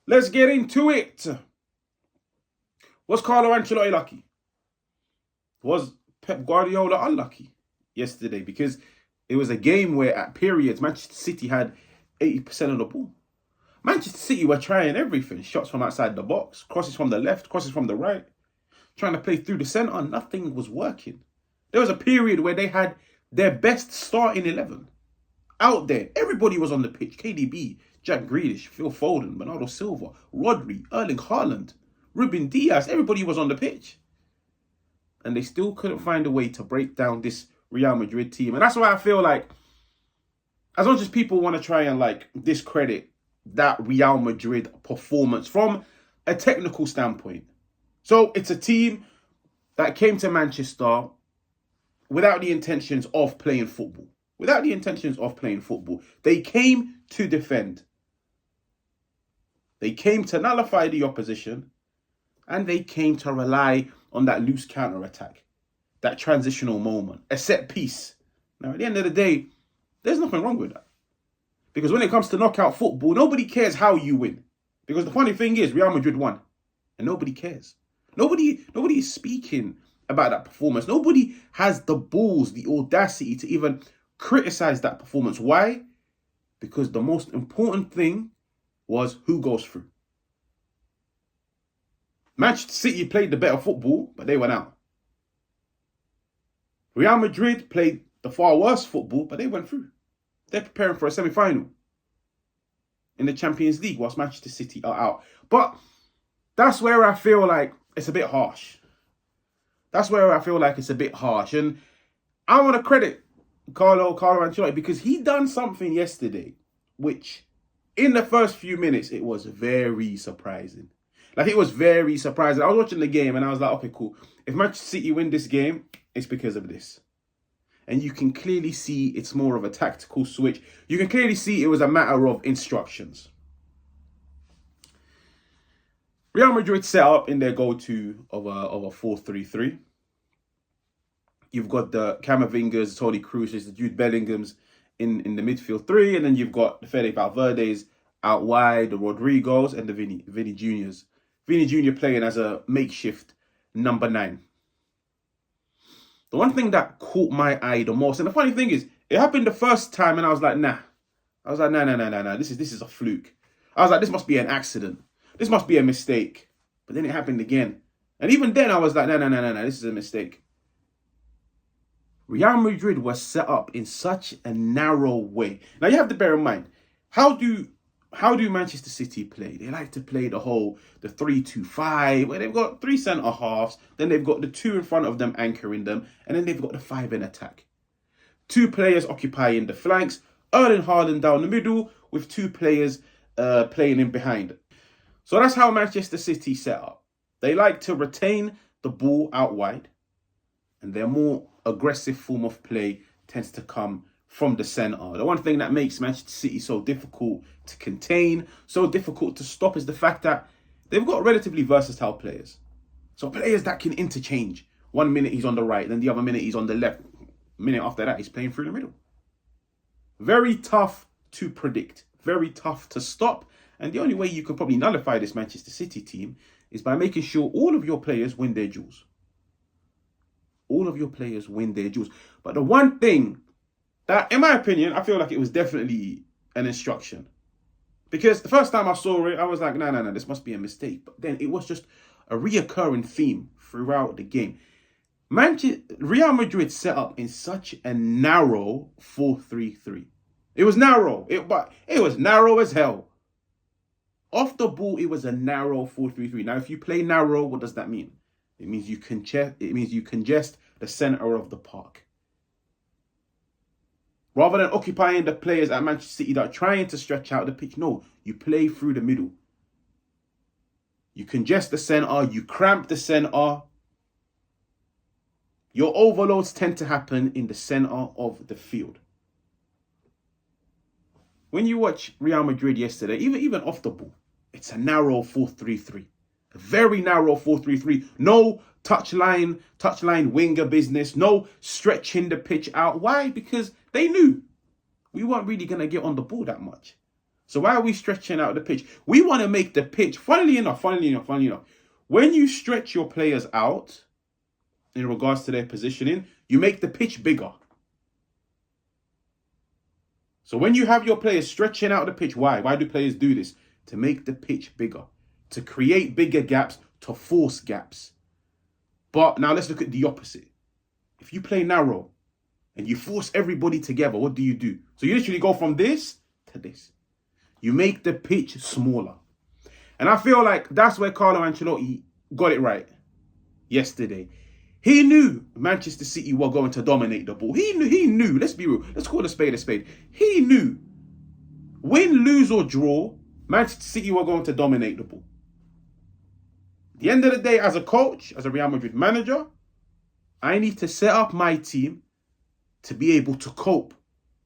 Let's get into it. Was Carlo Ancelotti lucky? Was Pep Guardiola unlucky yesterday? Because it was a game where at periods Manchester City had 80% of the ball. Manchester City were trying everything. Shots from outside the box, crosses from the left, crosses from the right. Trying to play through the centre. Nothing was working. There was a period where they had their best starting 11 out there. Everybody was on the pitch. KDB, Jack Grealish, Phil Foden, Bernardo Silva, Rodri, Erling Haaland, Ruben Diaz. Everybody was on the pitch. And they still couldn't find a way to break down this Real Madrid team. And that's why I feel like, as much as people want to try and discredit that Real Madrid performance from a technical standpoint. So it's a team that came to Manchester without the intentions of playing football. Without the intentions of playing football. They came to defend. They came to nullify the opposition. And they came to rely on that loose counter-attack. That transitional moment. A set piece. Now, at the end of the day, there's nothing wrong with that. Because when it comes to knockout football, nobody cares how you win. Because the funny thing is, Real Madrid won. And nobody cares. Nobody is speaking about that performance. Nobody has the balls, the audacity to even criticize that performance. Why? Because the most important thing was who goes through. Manchester City played the better football, but they went out. Real Madrid played the far worse football, but they went through. They're preparing for a semi-final in the Champions League whilst Manchester City are out. But that's where I feel like it's a bit harsh. That's where I feel like it's a bit harsh. And I want to credit Carlo Ancelotti because he done something yesterday, which in the first few minutes, it was very surprising. It was very surprising. I was watching the game and I was like, okay, cool. If Manchester City win this game, it's because of this. And you can clearly see it's more of a tactical switch. You can clearly see it was a matter of instructions. Real Madrid set up in their go-to of a 4-3-3. You've got the Camavingas, Toni Kroos, the Jude Bellinghams in the midfield three. And then you've got the Fede Valverde's out wide, the Rodrigos, and the Vini Juniors. Vini Jr. playing as a makeshift number 9. The one thing that caught my eye the most, and the funny thing is, it happened the first time and I was like, nah. I was like, nah. This is a fluke. I was like, this must be an accident. This must be a mistake. But then it happened again. And even then I was like, no, this is a mistake. Real Madrid was set up in such a narrow way. Now you have to bear in mind, how do Manchester City play? They like to play the 3-2-5, where they've got 3 centre halves, then they've got the 2 in front of them anchoring them, and then they've got the 5 in attack. 2 players occupying the flanks, Erling Haaland down the middle, with 2 players playing in behind. So that's how Manchester City set up. They like to retain the ball out wide, and their more aggressive form of play tends to come from the centre. The one thing that makes Manchester City so difficult to contain, so difficult to stop, is the fact that they've got relatively versatile players. So players that can interchange. 1 minute he's on the right, then the other minute he's on the left. Minute after that, he's playing through the middle. Very tough to predict. Very tough to stop. And the only way you could probably nullify this Manchester City team is by making sure all of your players win their duels. All of your players win their duels. But the one thing that, in my opinion, I feel like it was definitely an instruction. Because the first time I saw it, I was like, no, this must be a mistake. But then it was just a reoccurring theme throughout the game. Real Madrid set up in such a narrow 4-3-3. It was narrow. But it was narrow as hell. Off the ball, it was a narrow 4-3-3. Now, if you play narrow, what does that mean? It means you congest the centre of the park. Rather than occupying the players at Manchester City that are trying to stretch out the pitch, no, you play through the middle. You congest the centre, you cramp the centre. Your overloads tend to happen in the centre of the field. When you watch Real Madrid yesterday, even off the ball, it's a narrow 4-3-3. A very narrow 4-3-3. No touchline winger business. No stretching the pitch out. Why? Because they knew we weren't really going to get on the ball that much. So why are we stretching out the pitch? We want to make the pitch, funnily enough, when you stretch your players out in regards to their positioning, you make the pitch bigger. So when you have your players stretching out the pitch, why? Why do players do this? To make the pitch bigger, to create bigger gaps, to force gaps. But now let's look at the opposite. If you play narrow and you force everybody together, what do? So you literally go from this to this. You make the pitch smaller. And I feel like that's where Carlo Ancelotti got it right yesterday. He knew Manchester City were going to dominate the ball. He knew, let's be real. Let's call a spade a spade. He knew, win, lose or draw, Manchester City were going to dominate the ball. At the end of the day, as a coach, as a Real Madrid manager, I need to set up my team to be able to cope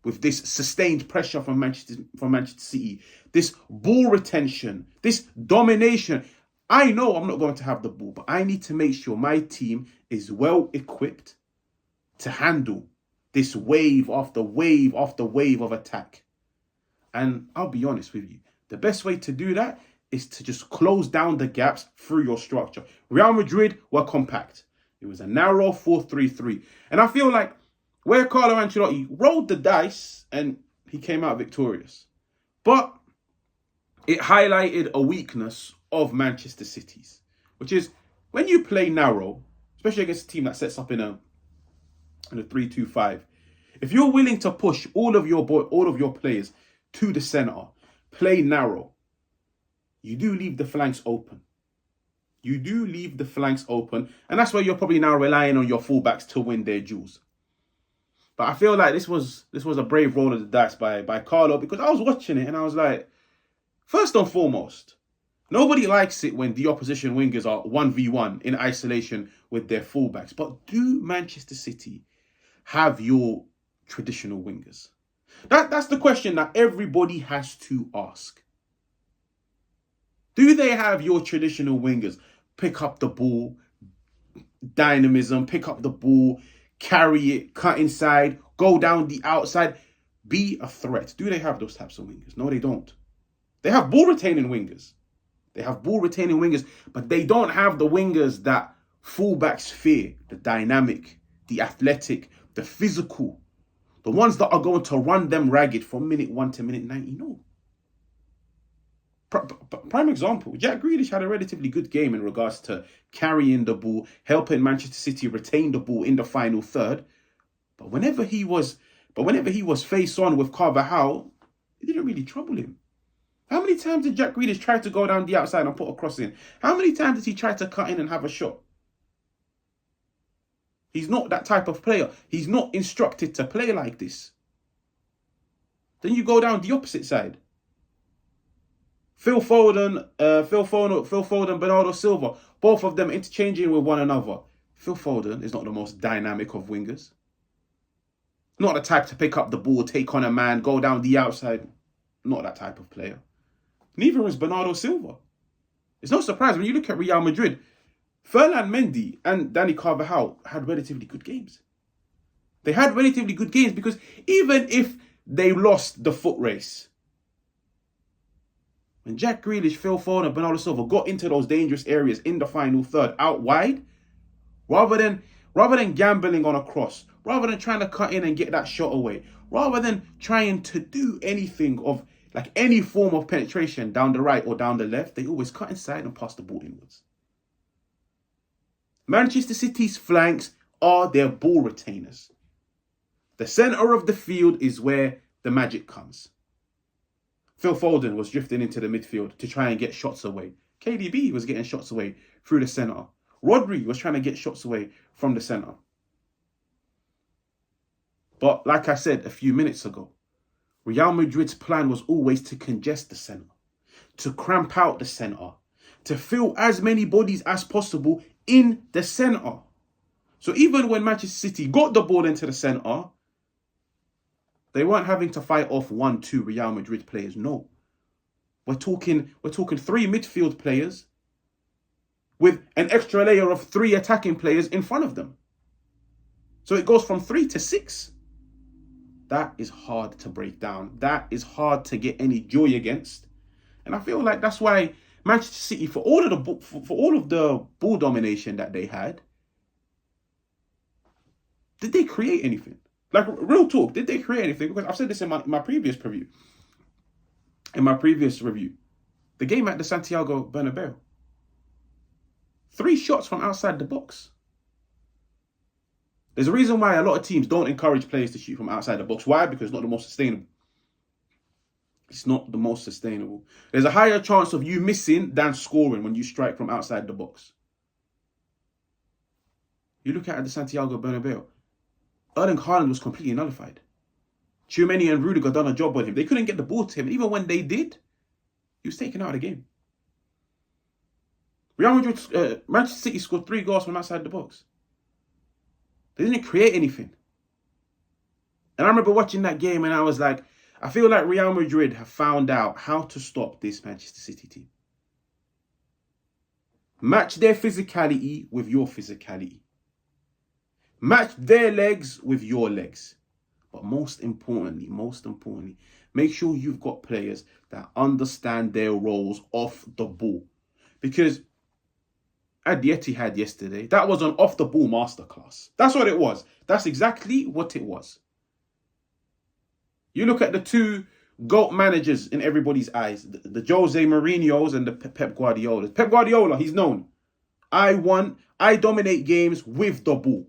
with this sustained pressure from Manchester City, this ball retention, this domination. I know I'm not going to have the ball, but I need to make sure my team is well equipped to handle this wave after wave after wave of attack. And I'll be honest with you, the best way to do that is to just close down the gaps through your structure. Real Madrid were compact. It was a narrow 4-3-3. And I feel like where Carlo Ancelotti rolled the dice and he came out victorious. But it highlighted a weakness of Manchester City's, which is when you play narrow, especially against a team that sets up in a 3-2-5, if you're willing to push all of your players to the centre, play narrow, you do leave the flanks open. And that's where you're probably now relying on your fullbacks to win their duels. But I feel like this was a brave roll of the dice by Carlo, because I was watching it and I was like, first and foremost, nobody likes it when the opposition wingers are 1v1 in isolation with their fullbacks. But do Manchester City have your traditional wingers? That's the question that everybody has to ask. Do they have your traditional wingers? Pick up the ball, dynamism, pick up the ball, carry it, cut inside, go down the outside, be a threat. Do they have those types of wingers? No, they don't. They have ball-retaining wingers. But they don't have the wingers that fullbacks fear. The dynamic, the athletic, the physical. The ones that are going to run them ragged from minute 1 to minute 90. No. Prime example, Jack Grealish had a relatively good game in regards to carrying the ball, helping Manchester City retain the ball in the final third. But whenever he was face on with Carvajal, it didn't really trouble him. How many times did Jack Grealish try to go down the outside and put a cross in? How many times did he try to cut in and have a shot? He's not that type of player. He's not instructed to play like this. Then you go down the opposite side. Phil Foden, Bernardo Silva, both of them interchanging with one another. Phil Foden is not the most dynamic of wingers. Not the type to pick up the ball, take on a man, go down the outside. Not that type of player. Neither is Bernardo Silva. It's no surprise when you look at Real Madrid, Ferland Mendy and Dani Carvajal had relatively good games. They had relatively good games because even if they lost the foot race, when Jack Grealish, Phil Foden and Bernardo Silva got into those dangerous areas in the final third out wide, rather than gambling on a cross, rather than trying to cut in and get that shot away, rather than trying to do anything of like any form of penetration down the right or down the left, they always cut inside and pass the ball inwards. Manchester City's flanks are their ball retainers. The centre of the field is where the magic comes. Phil Foden was drifting into the midfield to try and get shots away. KDB was getting shots away through the centre. Rodri was trying to get shots away from the centre. But like I said a few minutes ago, Real Madrid's plan was always to congest the centre, to cramp out the centre, to fill as many bodies as possible in the centre. So even when Manchester City got the ball into the centre, they weren't having to fight off 1-2 Real Madrid players. No. We're talking 3 midfield players with an extra layer of 3 attacking players in front of them. So it goes from 3 to 6. that is hard to break down. That is hard to get any joy against. And I feel like that's why Manchester City, for all of the ball domination that they had, did they create anything? Like, real talk, did they create anything? Because I've said this in my previous preview. In my previous review. The game at the Santiago Bernabeu. 3 shots from outside the box. There's a reason why a lot of teams don't encourage players to shoot from outside the box. Why? Because it's not the most sustainable. It's not the most sustainable. There's a higher chance of you missing than scoring when you strike from outside the box. You look at the Santiago Bernabeu. Erling Haaland was completely nullified. Tchouameni and Rudiger done a job on him. They couldn't get the ball to him. And even when they did, he was taken out of the game. Real Madrid, Manchester City scored 3 goals from outside the box. They didn't create anything. And I remember watching that game and I was like, I feel like Real Madrid have found out how to stop this Manchester City team. Match their physicality with your physicality. Match their legs with your legs. But most importantly, make sure you've got players that understand their roles off the ball. Because at the Etihad yesterday, that was an off-the-ball masterclass. That's what it was. That's exactly what it was. You look at the 2 GOAT managers in everybody's eyes, the Jose Mourinho's and the Pep Guardiola's. Pep Guardiola, he's known. I dominate games with the ball.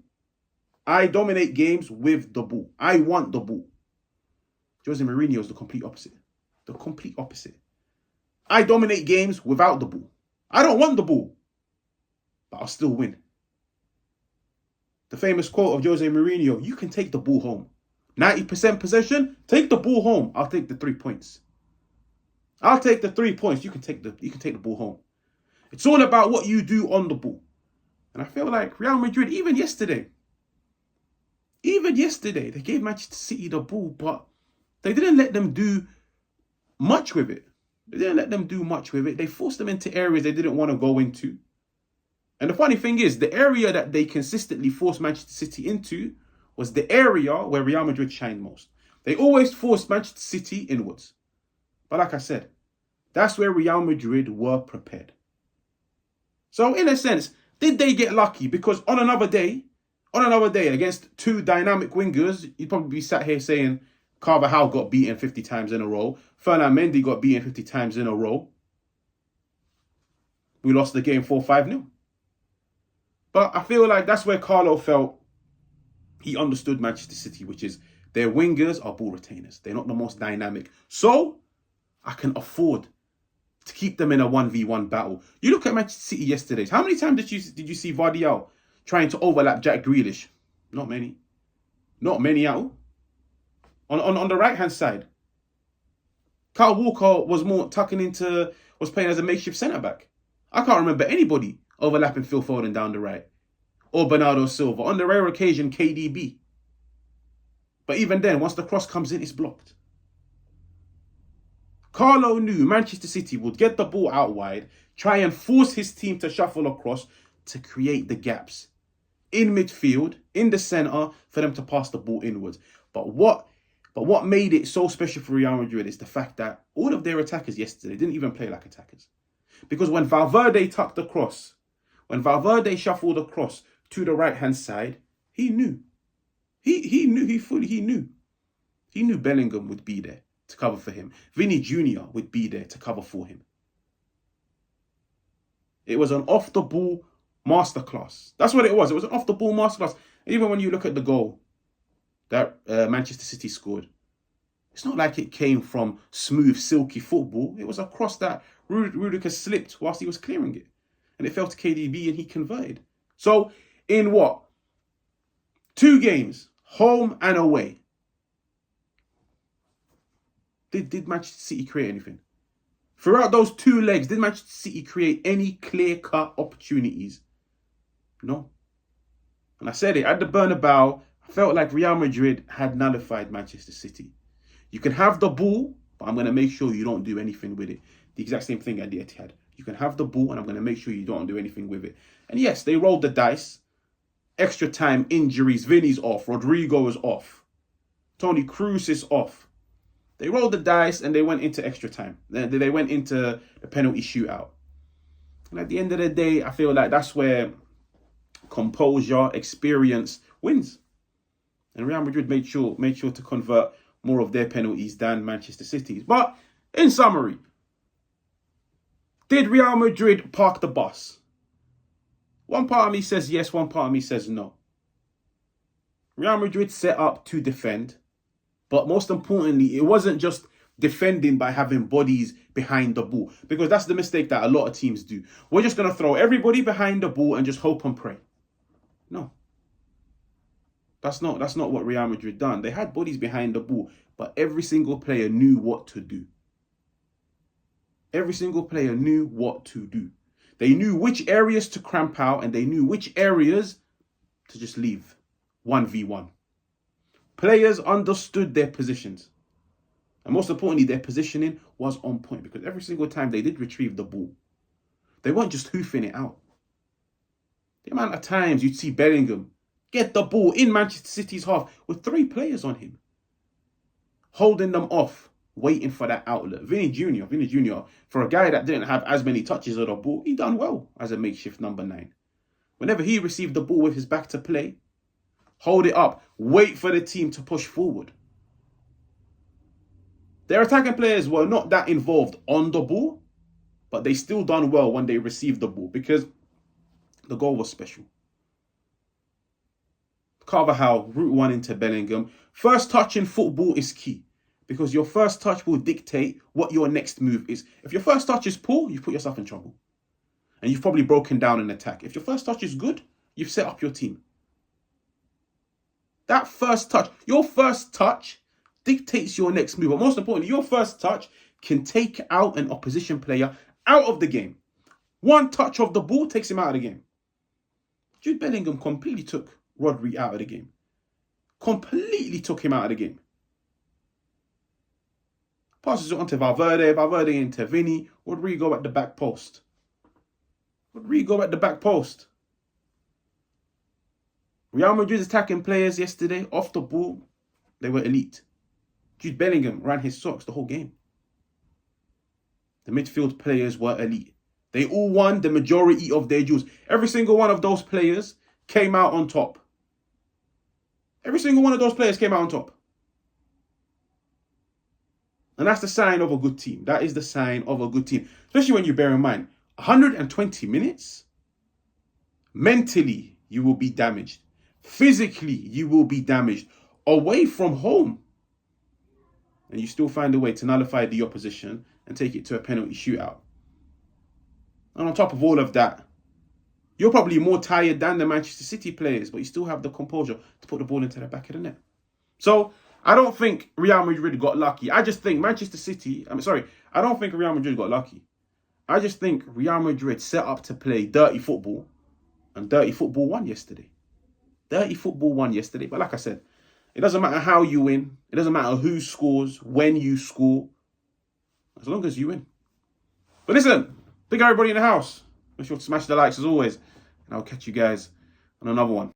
I dominate games with the ball. I want the ball. Jose Mourinho is the complete opposite. The complete opposite. I dominate games without the ball. I don't want the ball, but I'll still win. The famous quote of Jose Mourinho, you can take the ball home. 90% possession, take the ball home. I'll take the 3 points. I'll take the 3 points. You can take the ball home. It's all about what you do on the ball. And I feel like Real Madrid, even yesterday, they gave Manchester City the ball, but they didn't let them do much with it. They forced them into areas they didn't want to go into. And the funny thing is, the area that they consistently forced Manchester City into was the area where Real Madrid shined most. They always forced Manchester City inwards. But like I said, that's where Real Madrid were prepared. So in a sense, did they get lucky? Because on another day against 2 dynamic wingers, you'd probably be sat here saying Carvajal got beaten 50 times in a row. Ferland Mendy got beaten 50 times in a row. We lost the game 4-5-0. But I feel like that's where Carlo felt he understood Manchester City, which is their wingers are ball retainers. They're not the most dynamic. So I can afford to keep them in a 1v1 battle. You look at Manchester City yesterday. How many times did you see Vardiel trying to overlap Jack Grealish? Not many. Not many at all. On the right-hand side, Kyle Walker was playing as a makeshift centre-back. I can't remember anybody overlapping Phil Foden down the right. Or Bernardo Silva. On the rare occasion, KDB. But even then, once the cross comes in, it's blocked. Carlo knew Manchester City would get the ball out wide, try and force his team to shuffle across to create the gaps in midfield, in the centre, for them to pass the ball inwards. But what made it so special for Real Madrid is the fact that all of their attackers yesterday didn't even play like attackers. Because when Valverde tucked across, when Valverde shuffled across to the right-hand side, he knew. He knew Bellingham would be there to cover for him. Vinny Jr. would be there to cover for him. It was an off-the-ball masterclass. That's what it was. It was an off-the-ball masterclass. Even when you look at the goal that Manchester City scored, it's not like it came from smooth, silky football. It was a cross that Rudiger slipped whilst he was clearing it. And it fell to KDB and he converted. So, in what? 2 games, home and away. Did Manchester City create anything? Throughout those 2 legs, did Manchester City create any clear-cut opportunities? No. And I said it, at the Bernabeu, I felt like Real Madrid had nullified Manchester City. You can have the ball, but I'm going to make sure you don't do anything with it. The exact same thing at the Etihad. You can have the ball, and I'm going to make sure you don't do anything with it. And yes, they rolled the dice. Extra time, injuries, Vinny's off, Rodrigo is off. Toni Kroos is off. They rolled the dice and they went into extra time. They went into the penalty shootout. And at the end of the day, I feel like that's where composure, experience wins. And Real Madrid made sure to convert more of their penalties than Manchester City's. But in summary, did Real Madrid park the bus? One part of me says yes, one part of me says no. Real Madrid set up to defend, but most importantly, it wasn't just defending by having bodies behind the ball, because that's the mistake that a lot of teams do. We're just going to throw everybody behind the ball and just hope and pray. No. That's not what Real Madrid done. They had bodies behind the ball, but every single player knew what to do. Every single player knew what to do. They knew which areas to cramp out and they knew which areas to just leave 1v1. Players understood their positions. And most importantly, their positioning was on point, because every single time they did retrieve the ball, they weren't just hoofing it out. The amount of times you'd see Bellingham get the ball in Manchester City's half with 3 players on him, holding them off, waiting for that outlet. Vinny Jr., for a guy that didn't have as many touches of the ball, he done well as a makeshift number 9. Whenever he received the ball with his back to play, hold it up, wait for the team to push forward. Their attacking players were not that involved on the ball, but they still done well when they received the ball, because the goal was special. Carvajal, route 1 into Bellingham. First touch in football is key, because your first touch will dictate what your next move is. If your first touch is poor, you've put yourself in trouble. And you've probably broken down an attack. If your first touch is good, you've set up your team. That first touch, your first touch dictates your next move. But most importantly, your first touch can take out an opposition player out of the game. One touch of the ball takes him out of the game. Jude Bellingham completely took Rodri out of the game. Completely took him out of the game. Passes it on to Valverde into Vinny. Rodrigo at the back post. Real Madrid's attacking players yesterday, off the ball, they were elite. Jude Bellingham ran his socks the whole game. The midfield players were elite. They all won the majority of their duels. Every single one of those players came out on top. Every single one of those players came out on top. And that's the sign of a good team. That is the sign of a good team. Especially when you bear in mind, 120 minutes, mentally, you will be damaged. Physically, you will be damaged. Away from home. And you still find a way to nullify the opposition and take it to a penalty shootout. And on top of all of that, you're probably more tired than the Manchester City players, but you still have the composure to put the ball into the back of the net. So, I don't think Real Madrid got lucky. I just think I don't think Real Madrid got lucky. I just think Real Madrid set up to play dirty football, and dirty football won yesterday. But like I said, it doesn't matter how you win. It doesn't matter who scores, when you score, as long as you win. But listen, big everybody in the house. Make sure to smash the likes as always. And I'll catch you guys on another one.